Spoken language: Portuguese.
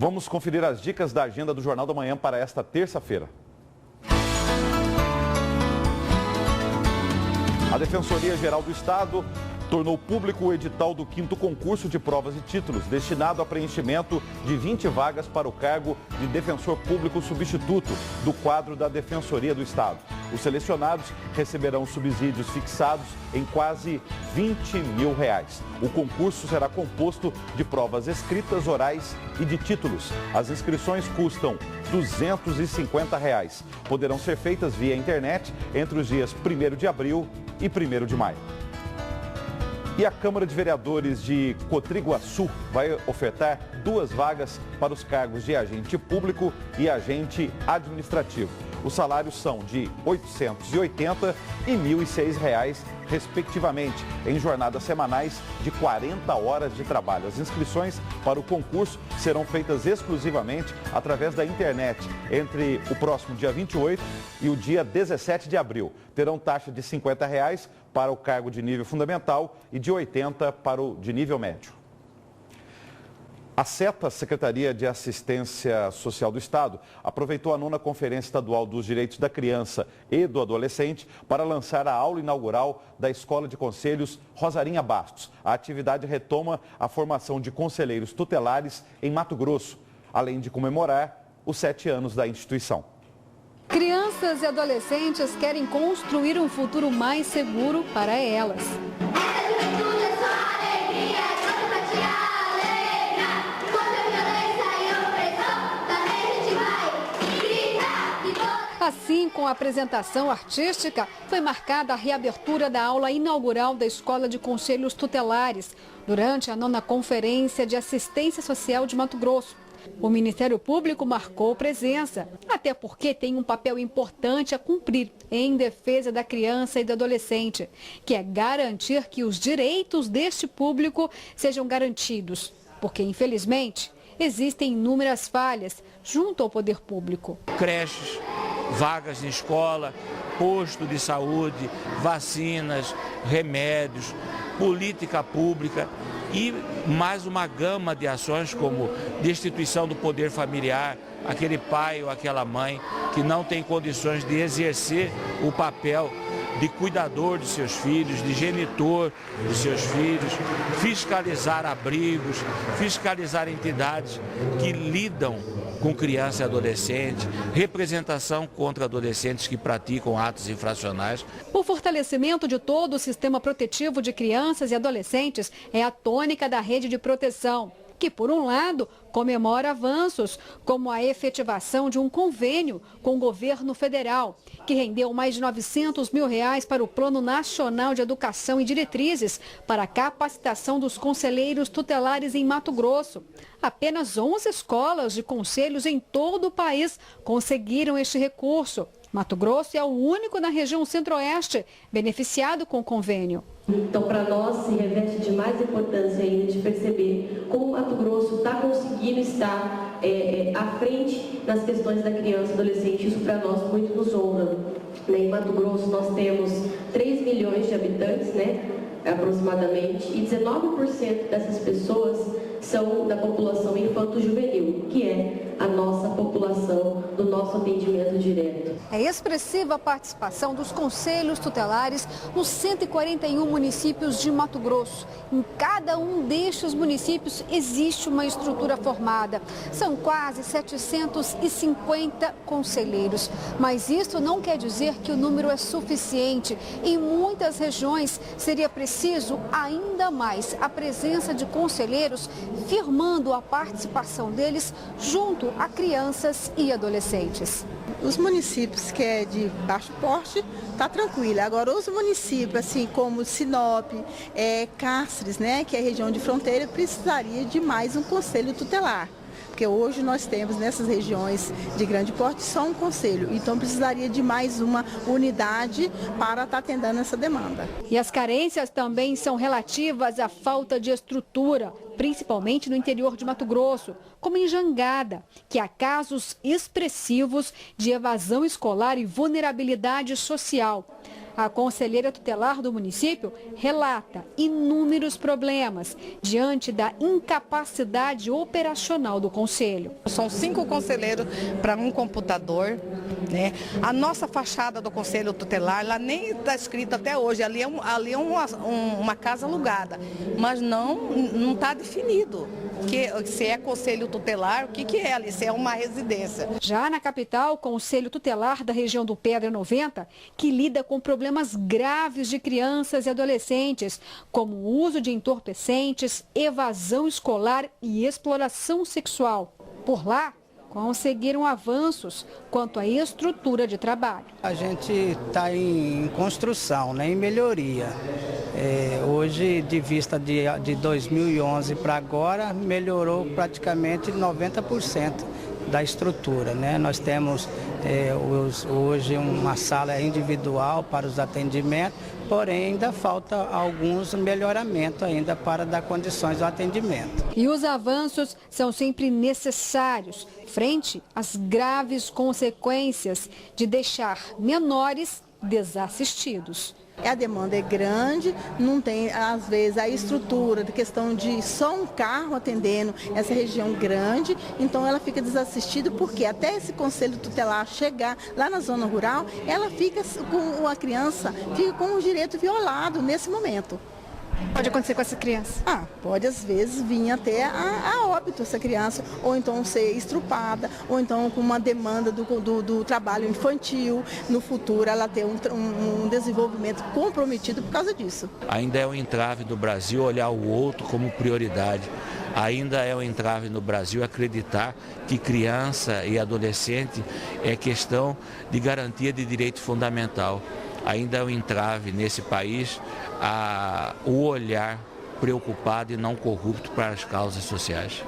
Vamos conferir as dicas da agenda do Jornal da Manhã para esta terça-feira. A Defensoria-Geral do Estado tornou público o edital do 5º concurso de provas e títulos, destinado a preenchimento de 20 vagas para o cargo de defensor público substituto do quadro da Defensoria do Estado. Os selecionados receberão subsídios fixados em quase R$20 mil. O concurso será composto de provas escritas, orais e de títulos. As inscrições custam R$250. Poderão ser feitas via internet entre os dias 1º de abril e 1º de maio. E a Câmara de Vereadores de Cotriguaçu vai ofertar 2 vagas para os cargos de agente público e agente administrativo. Os salários são de R$ 880 e R$ 1.006, respectivamente, em jornadas semanais de 40 horas de trabalho. As inscrições para o concurso serão feitas exclusivamente através da internet entre o próximo dia 28 e o dia 17 de abril. Terão taxa de R$ 50 para o cargo de nível fundamental e de R$ 80 para o de nível médio. A SETA, Secretaria de Assistência Social do Estado, aproveitou a 9ª Conferência Estadual dos Direitos da Criança e do Adolescente para lançar a aula inaugural da Escola de Conselhos Rosarinha Bastos. A atividade retoma a formação de conselheiros tutelares em Mato Grosso, além de comemorar os 7 anos da instituição. Crianças e adolescentes querem construir um futuro mais seguro para elas. Assim, com a apresentação artística, foi marcada a reabertura da aula inaugural da Escola de Conselhos Tutelares, durante a 9ª Conferência de Assistência Social de Mato Grosso. O Ministério Público marcou presença, até porque tem um papel importante a cumprir em defesa da criança e do adolescente, que é garantir que os direitos deste público sejam garantidos, porque, infelizmente, existem inúmeras falhas junto ao poder público. Creches, vagas em escola, posto de saúde, vacinas, remédios, política pública e mais uma gama de ações como destituição do poder familiar, aquele pai ou aquela mãe que não tem condições de exercer o papel de cuidador de seus filhos, de genitor dos seus filhos, fiscalizar abrigos, fiscalizar entidades que lidam com criança e adolescente, representação contra adolescentes que praticam atos infracionais. O fortalecimento de todo o sistema protetivo de crianças e adolescentes é a tônica da rede de proteção, que, por um lado, comemora avanços, como a efetivação de um convênio com o governo federal, que rendeu mais de R$900 mil para o Plano Nacional de Educação e diretrizes para a capacitação dos conselheiros tutelares em Mato Grosso. Apenas 11 escolas de conselhos em todo o país conseguiram este recurso. Mato Grosso é o único na região centro-oeste beneficiado com o convênio. Então, para nós, se reveste de mais importância ainda de perceber como o Mato Grosso está conseguindo estar à frente nas questões da criança e adolescente. Isso, para nós, muito nos honra. Em Mato Grosso, nós temos 3 milhões de habitantes, aproximadamente, e 19% dessas pessoas são da população infanto-juvenil, que é a nossa população do nosso atendimento direto. É expressiva a participação dos conselhos tutelares nos 141 municípios de Mato Grosso. Em cada um destes municípios existe uma estrutura formada. São quase 750 conselheiros. Mas isso não quer dizer que o número é suficiente. Em muitas regiões seria preciso ainda mais a presença de conselheiros, firmando a participação deles junto a crianças e adolescentes. Os municípios que é de baixo porte, está tranquilo. Agora, os municípios, assim como Sinop, Cáceres, que é a região de fronteira, precisaria de mais um conselho tutelar. Porque hoje nós temos nessas regiões de grande porte só um conselho, então precisaria de mais uma unidade para estar atendendo essa demanda. E as carências também são relativas à falta de estrutura, principalmente no interior de Mato Grosso, como em Jangada, que há casos expressivos de evasão escolar e vulnerabilidade social. A conselheira tutelar do município relata inúmeros problemas diante da incapacidade operacional do conselho. São 5 conselheiros para um computador, né? A nossa fachada do conselho tutelar, ela nem está escrita até hoje, ali é uma casa alugada, mas não está definido se é conselho tutelar, o que é ali, se é uma residência. Já na capital, o Conselho Tutelar da região do Pedra 90, que lida com problemas graves de crianças e adolescentes, como o uso de entorpecentes, evasão escolar e exploração sexual. Por lá, conseguiram avanços quanto à estrutura de trabalho. A gente está em construção, né, em melhoria. Hoje, de vista de 2011 para agora, melhorou praticamente 90% da estrutura, né? Nós temos hoje uma sala individual para os atendimentos, porém ainda falta alguns melhoramentos ainda para dar condições ao atendimento. E os avanços são sempre necessários, frente às graves consequências de deixar menores desassistidos. A demanda é grande, não tem, às vezes, a estrutura, da questão de só um carro atendendo essa região grande, então ela fica desassistida porque até esse conselho tutelar chegar lá na zona rural, ela fica com a criança, fica com o direito violado nesse momento. Pode acontecer com essa criança? Pode às vezes vir até a óbito essa criança, ou então ser estrupada, ou então com uma demanda do trabalho infantil, no futuro ela ter um desenvolvimento comprometido por causa disso. Ainda é um entrave no Brasil olhar o outro como prioridade. Ainda é um entrave no Brasil acreditar que criança e adolescente é questão de garantia de direito fundamental. Ainda é um entrave nesse país o olhar preocupado e não corrupto para as causas sociais.